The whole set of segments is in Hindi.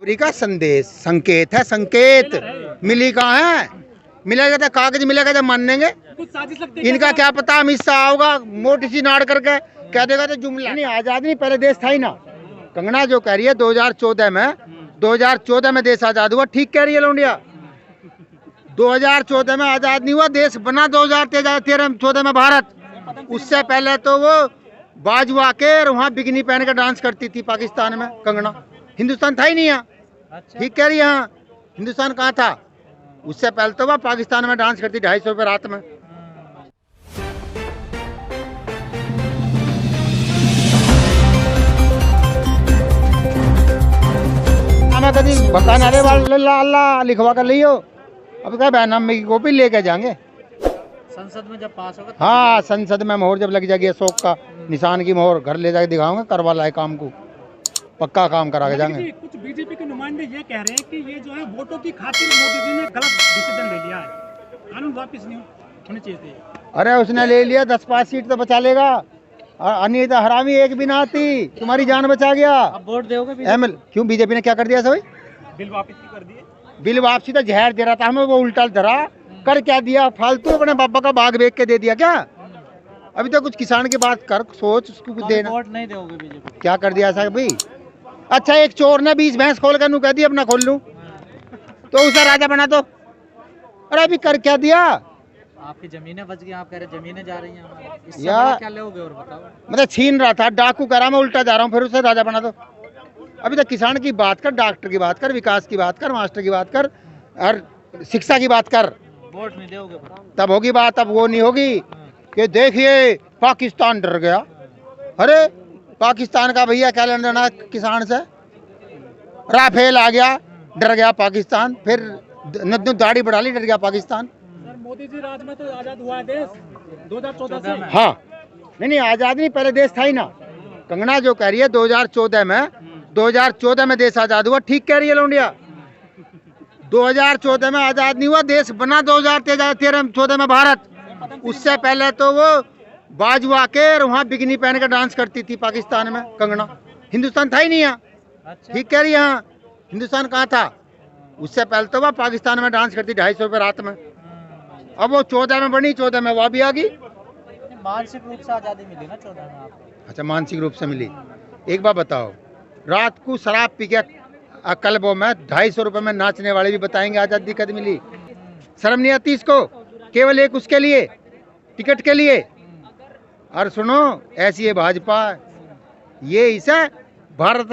का संदेश संकेत है, संकेत मिली कहाँ है? मिलेगा तो कागज मिलेगा तो मान लेंगे। इनका क्या पता अमित शाह आओगा मोटी सी नाड़ करके कह देगा तो जुमला नहीं। आजाद नहीं, पहले देश था ही ना। कंगना जो कह रही है 2014 में देश आजाद हुआ, ठीक कह रही है लौंडिया। 2014 में आजाद नहीं हुआ, देश बना 2013-14 में भारत। उससे पहले तो वो बाजू आके वहाँ बिकनी पहन के डांस करती थी पाकिस्तान में। कंगना हिंदुस्तान था ही नहीं यहाँ। ठीक कह रही है, यहाँ हिंदुस्तान कहाँ था? उससे पहले तो वह पाकिस्तान में डांस करती 250 रुपये रात में। मैं कभी भकान अरे अल्लाह लिखवा कर लियो। अब क्या बैनामे की कॉपी लेके जाएंगे संसद में जब पास होगा। हाँ, संसद में मोहर जब लग जाएगी अशोक का निशान की मोहर, घर ले जाके दिखाऊंगा, करवा लाए काम को, पक्का काम करा के जाएंगे। कुछ बीजेपी के नुमाइंदे ये कह रहे हैं कि ये जो है वोटों की खातिर मोदी जी ने गलत डिसीजन ले लिया है, कानून वापस नहीं होने चाहिए थे। अरे उसने ले लिया, 10-5 सीट तो बचा लेगा। अनिता हरामी एक भी ना आती, तुम्हारी जान बचा गया। अब वोट दोगे एमएल क्यों? बीजेपी ने क्या कर दिया? सभी बिल वापस कर दिए। बिल वापसी तो जहर दे रहा था हमें, वो उल्टा धरा कर क्या दिया? फालतू अपने बाबा का बाग बेच के दे दिया क्या? अभी तो कुछ किसान की बात कर, सोच उसको कुछ देना। वोट नहीं दोगे बीजेपी? क्या कर दिया ऐसा भाई? अच्छा, एक चोर ने 20 भैंस खोल कर नू कह दिया अपना खोल लूं, तो उसे राजा बना दो। अरे अभी कर क्या दिया? आपकी जमीनें बच गई, आप कह रहे जमीनें जा रही हैं हमारी, इससे या बड़ा क्या लोगे? और बताओ। मतलब छीन रहा था, डाकू करा, मैं उल्टा जा रहा हूँ, फिर उसे राजा बना दो। अभी तक किसान की बात कर, डॉक्टर की बात कर, विकास की बात कर, मास्टर की बात कर और शिक्षा की बात कर, वोट नहीं दोगे तब होगी बात। अब वो नहीं होगी कि देखिए पाकिस्तान डर गया। अरे पाकिस्तान का भैया क्या लेना देना किसान से? राफेल आ गया, डर गया पाकिस्तान, फिर दाढ़ी बढ़ा ली, डर गया पाकिस्तान। सर मोदी जी राज में तो आजाद हुआ है देश 2014 से। हाँ, नहीं आजाद नहीं, पहले देश था ही ना। कंगना जो कह रही है 2014 में देश आजाद हुआ, ठीक कह रही है लौंडिया। 2014 में आजाद नहीं हुआ, देश बना 2013-14 में भारत। उससे पहले तो वो बाजू आके वहाँ बिकनी पहन के डांस करती थी पाकिस्तान में। कंगना हिंदुस्तान था ही नहीं यहाँ। ठीक कह रही है, यहाँ हिंदुस्तान कहाँ था? उससे पहले तो वह पाकिस्तान में डांस करती 250 रुपये रात में। अब वो 14 में बनी, 14 में वह भी आ गई। मानसिक रूप से आजादी मिली ना 14 में आपको? अच्छा, मानसिक रूप से मिली। एक बात बताओ, रात को शराब पी के क्लबों में 250 रुपये में नाचने वाले भी बताएंगे आजादी कद मिली? शर्म नहीं आती इसको? केवल एक उसके लिए, टिकट के लिए। और सुनो, ऐसी है भाजपा, ये इसे भारत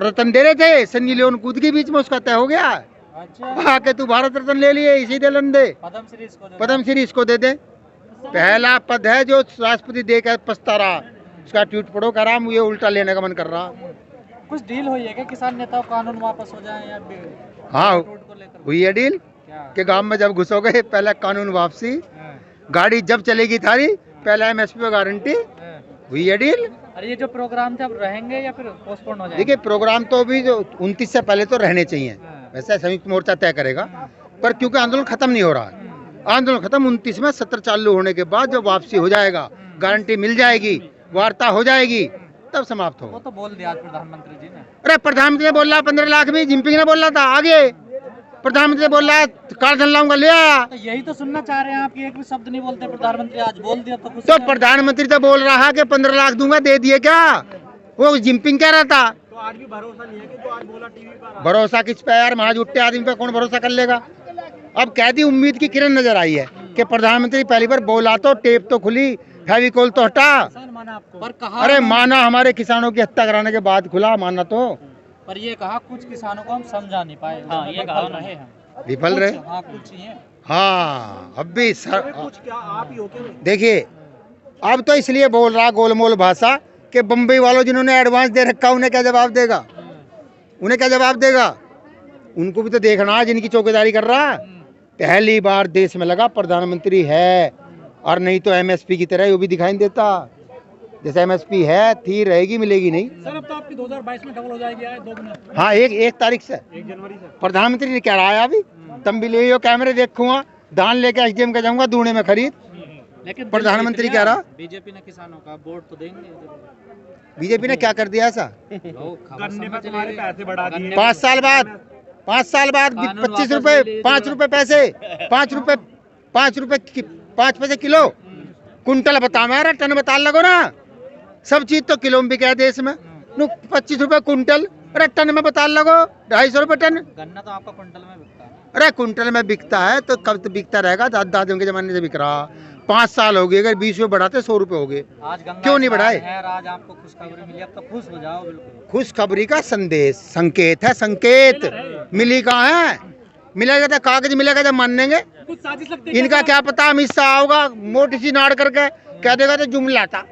रत्न दे रहे थे, सनी लियोन कूद के बीच में, उसका तय हो गया। अच्छा, आके तू भारत रत्न ले लिए, इसी दिलन दे, पद्म श्री इसको दे दे। पहला पद है जो राष्ट्रपति दे कर पछता रहा, उसका ट्वीट पढ़ो, कर रहा मुझे उल्टा लेने का मन कर रहा। कुछ डील हुई है क्या किसान नेताओं कानून वापस हो जाए या हाँ हुई है डील कि गांव में जब घुसोगे पहले कानून वापसी, गाड़ी जब चलेगी थारी पहले एमएसपी पे गारंटी। हुई है डील। अरे ये जो प्रोग्राम थे अब रहेंगे या फिर पोस्टपोन हो जाएंगे? देखिए प्रोग्राम तो अभी जो 29 से पहले तो रहने चाहिए, वैसे संयुक्त मोर्चा तय करेगा, पर क्योंकि आंदोलन खत्म नहीं हो रहा है, आंदोलन खत्म 29 में, सत्र चालू होने के बाद जब वापसी हो जाएगा, गारंटी मिल जाएगी, वार्ता हो जाएगी, तब समाप्त होगा। वो तो बोल दिया आज प्रधानमंत्री जी ने। अरे प्रधानमंत्री ने बोला 15 लाख में, जिनपिंग ने बोला था आगे, प्रधानमंत्री ने बोला कार धन लाऊंगा, ले आया। तो यही तो सुनना चाह रहे हैं आप कि एक भी शब्द नहीं बोलते प्रधानमंत्री, आज बोल दिया तो कुछ। तो प्रधानमंत्री तो बोल रहा है कि 15 लाख दूंगा, दे दिए क्या? वो जिनपिंग कह रहा था। तो आज भी भरोसा नहीं है कि जो आज बोला टीवी पर। भरोसा किस पे यार? महाजुट्टे आदमी पे कौन भरोसा कर लेगा? अब कह दी, उम्मीद की किरण नजर आई है कि प्रधानमंत्री पहली बार बोला तो टेप तो खुली, फेविकोल तो हटा। माना आपको? पर कहा, अरे माना, हमारे किसानों की हत्या कराने के बाद खुला, माना तो। पर ये कहा कुछ किसानों को हम समझा नहीं पाए। हाँ, ये कहा रहे हम, विफल रहे। हाँ कुछ ही है। हाँ, अब भी कुछ क्या आप ही हो क्या? देखिए, अब तो इसलिए बोल रहा गोलमोल भाषा कि बम्बई वालों जिन्होंने एडवांस दे रखा उन्हें क्या जवाब देगा? उन्हें क्या जवाब देगा? उनको भी तो देखना है जिनकी चौकीदारी कर रहा है। पहली बार देश में लगा प्रधानमंत्री है, और नहीं तो एमएसपी की तरह वो भी दिखाई देता। जैसे एमएसपी है, थी, रहेगी, मिलेगी नहीं। सर अब तो आपकी 2022 में डबल हो जाएगी, 2 गुना। हाँ, एक तारीख से, 1 जनवरी से प्रधानमंत्री ने क्या रहा है अभी? तुम भी ले कैमरे देखूंगा, धान लेके एसडीएम का जाऊंगा दूने में खरीद, लेकिन प्रधानमंत्री कह रहा बीजेपी ने किसानों का वोट तो देंगे। बीजेपी ने क्या कर दिया ऐसा? गन्ने पे तुम्हारे पैसे बढ़ा दिए। 5 साल बाद 25 रुपए 5 रुपए पैसे 5 रुपए 5 पैसे किलो कुंटल बता मेरा टन बता लगो ना। सब चीज तो किलो में बिका है देश में। 25 रुपए कुंटल, अरे टन में बता लगो 250 रुपए टन। गन्ना तो आपका कुंटल में बिकता है ना? अरे कुंटल में बिकता है तो कब तो बिकता रहेगा? दादियों के जमाने से बिक रहा। 5 साल हो गए, अगर 20 रुपए बढ़ाते 100 रुपए हो गए। आज गंगा क्यों नहीं बढ़ाए? आज आपको खुशखबरी मिली, अब तो खुश हो जाओ बिल्कुल। खुशखबरी का संदेश संकेत है, संकेत मिली कहाँ है? मिलेगा तो कागज मिलेगा जब मान लेंगे। कुछ साजिश लगती है इनका क्या पता, अमित शाह होगा मोटी सी नाड़ करके कह देगा तो जुमला था।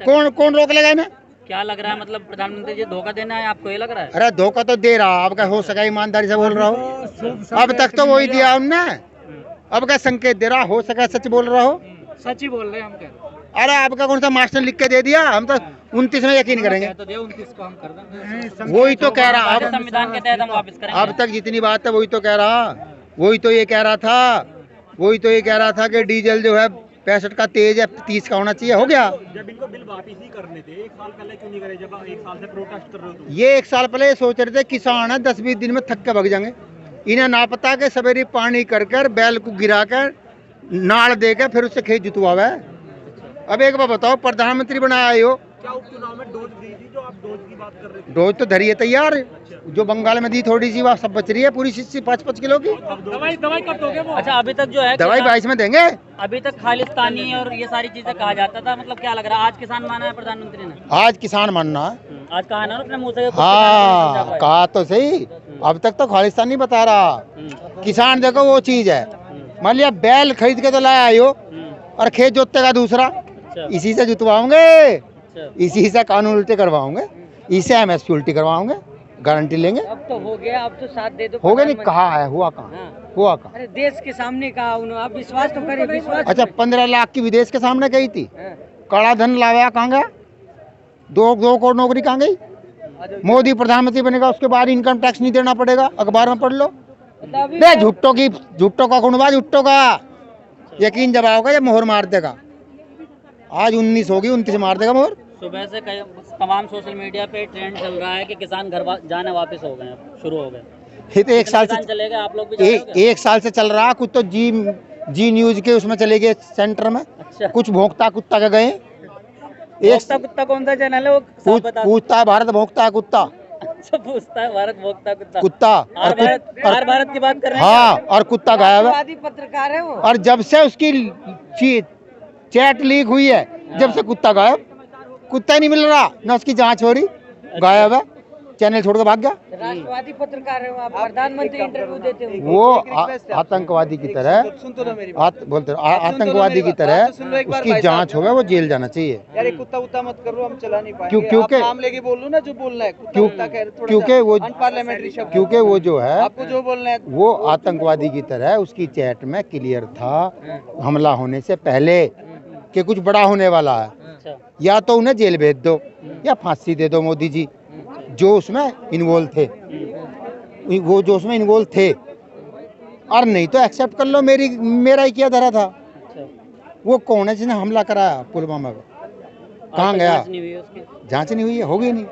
कौन रोक लेगा इन्हें? क्या लग रहा है, मतलब प्रधानमंत्री जी धोखा देना है आपको, ये लग रहा है? अरे धोखा तो दे रहा, अब क्या हो सका ईमानदारी से बोल रहा हो? अब तक तो वही दिया उनने, अब क्या संकेत दे रहा? हो सका सच बोल रहा हो? सच ही बोल रहे हैं हम। क्या अरे आपका कौन सा मास्टर लिख के दे दिया? हम तो 29 में यकीन करेंगे। तो दे 29 को हम कर देंगे। वही तो कह रहा, अब संविधान के तहत हम वापस करेंगे। अब तक जितनी बात है वही तो कह रहा, वही तो ये कह रहा था कि डीजल जो है 65 का तेज है, 30 का होना चाहिए। हो गया। जब इनको बिल वापिस ही करने थे 1 साल पहले क्यों नहीं करे, जब 1 साल से प्रोटेस्ट कर रहे हो? ये 1 साल पहले सोच रहे थे किसान है 10-20 दिन में थक के भग जाएंगे। इन्हें ना पता कि सवेरे पानी कर बैल को गिरा कर नाड़ दे के फिर उससे खेत जुतवावे। अब एक बार बताओ, प्रधानमंत्री बनाया हो, क्या उपचुनाव में डोज दी थी जो आप डोज की बात कर रहे थे? डोज तो धरी है तैयार, जो बंगाल में दी थोड़ी सी वह सब बच रही है, पूरी शीशी 5-5 किलो की। दवाई कब दोगे वो? अच्छा, अभी तक जो है दवाई 22 में देंगे। अभी तक खालिस्तानी और ये सारी चीजें कहा जाता था, मतलब क्या लग रहा है आज किसान माना है प्रधानमंत्री ने? आज किसान मानना है। आज कहा ना अपने मुंह से कि हाँ कहा तो सही, अब तक तो खालिस्तानी बता रहा। किसान देखो वो चीज है, मान लिया बैल खरीद के तो लाया हो और खेत जोतेगा दूसरा, इसी से जुतवाओगे, इसी से कानून उल्टे करवाओगे, इसे MSP उल्टी करवाओगे, गारंटी लेंगे। अब तो हो गया, अब तो साथ दे दो। हो गया नहीं, कहा है हुआ कहाँ? हाँ। हुआ कहाँ? अरे देश के सामने कहा उन्होंने, आप विश्वास तो करें, विश्वास। अच्छा 15 लाख की विदेश के सामने गई थी, हाँ। काला धन लाया कहाँ गया? 2 करोड़ नौकरी कहाँ गई? मोदी प्रधानमंत्री बनेगा उसके बाद इनकम टैक्स नहीं देना पड़ेगा, अखबार में पढ़ लो। झुट्टो का कुनबा, झुट्टो का यकीन जब आओगे जब मोहर मार देगा। आज 19 होगी, 29 मार देगा मोहर। सुबह से तमाम सोशल मीडिया पे ट्रेंड चल रहा है कि किसान घर जाने वापस हो गए, शुरू हो गए। ये तो 1 साल से चलेगा, आप लोग भी जाओगे क्या? 1 साल से चल रहा। कुछ तो जी न्यूज के उसमें चले गए सेंटर में। अच्छा, कुछ भोंकता कुत्ता के गए। भोक्ता कुत्ता कौन सा चैनल है वो? पूछता है भारत भोंकता है कुत्ता। अच्छा, पूछता है भारत भोक्ता कुत्ता। कुत्ता और भारत की बात कर रहे हैं। हाँ, और कुत्ता गायब है। राष्ट्रवादी पत्रकार है वो। और जब से उसकी चैट लीक हुई है, जब से कुत्ता गायब, कुत्ता ही नहीं मिल रहा, ना उसकी जांच हो रही, गायब है, चैनल छोड़ के भाग गया। राष्ट्रवादी पत्रकार है वो, आप प्रधानमंत्री इंटरव्यू देते हो। वो आतंकवादी की तरह बोलते आतंकवादी की तरह उसकी जांच हो, वो जेल जाना चाहिए। यार कुत्ता उत्ता मत करो, हम चला नहीं पाएंगे। क्योंकि आप नाम लेके बोल लो ना, जो बोलना है। क्योंकि वो अनपार्लियामेंट्री शब्द, क्योंकि वो जो है आपको जो बोलना है वो आतंकवादी की तरह उसकी चैट में क्लियर था हमला होने से पहले कि कुछ बड़ा होने वाला है। अच्छा, या तो उन्हें जेल भेज दो या फांसी दे दो मोदी जी, जो उसमें इन्वॉल्व थे, वो जो उसमें इन्वॉल्व थे, और नहीं तो एक्सेप्ट कर लो मेरा ही किया धरा था। अच्छा, वो कौन है जिसने हमला कराया पुलवामा में? कहाँ गया? जांच नहीं हुई उसकी। जांच नहीं हुई है, होगी नहीं,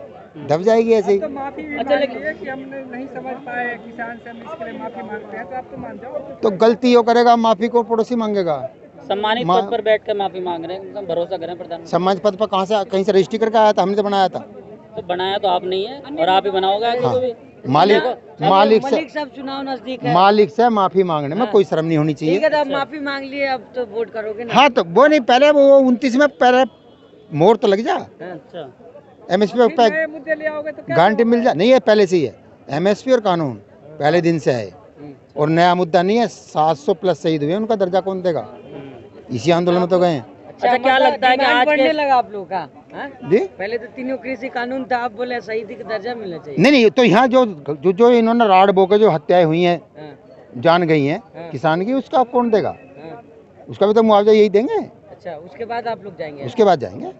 दब जाएगी ऐसे ही। अच्छा, लेकिन कि हमने नहीं समझ पाए किसान से, हम इसके लिए माफी मांगते हैं, तो आप तो मान जाओ। तो गलती वो करेगा, माफी को पड़ोसी मांगेगा। सम्मानित पद पर बैठ कर माफी मांग रहे हैं, भरोसा करें प्रधानमंत्री। सम्मानित पद पर कहाँ से, कहीं से रजिस्ट्री करके आया था? हमने तो बनाया था। तो बनाया तो आप नहीं है और आप ही बनाओगे आगे हाँ। को भी। मालिक मलिक साहब चुनाव नजदीक है, मालिक से माफी मांगने में कोई शर्म नहीं होनी ठीक है, चाहिए। तो आप माफी मांग लिए, अब तो वोट करोगे ना? हाँ, तो वो नहीं, पहले वो 29 में पहले मोहर तो लग जा, अच्छा, MSP पे मुद्दे ले आओगे तो गारंटी मिल जा। नहीं है, पहले से ही है MSP और कानून पहले दिन से है, और नया मुद्दा नहीं है। 700 प्लस शहीद हुए, उनका दर्जा कौन देगा? इसी आंदोलन में तो गए। अच्छा, क्या लगता है कि आज बढ़ने के लगा आप लोग का? हाँ? जी पहले तो तीनों कृषि कानून था, आप बोले शहीदी का दर्जा मिलना चाहिए। नहीं, तो यहाँ जो इन्होंने राड़ बोके जो हत्याएं हुई हैं, हाँ, जान गई हैं किसान की, उसका कौन देगा? हाँ। उसका भी तो मुआवजा यही देंगे, अच्छा, उसके बाद आप लोग जाएंगे? उसके बाद जाएंगे।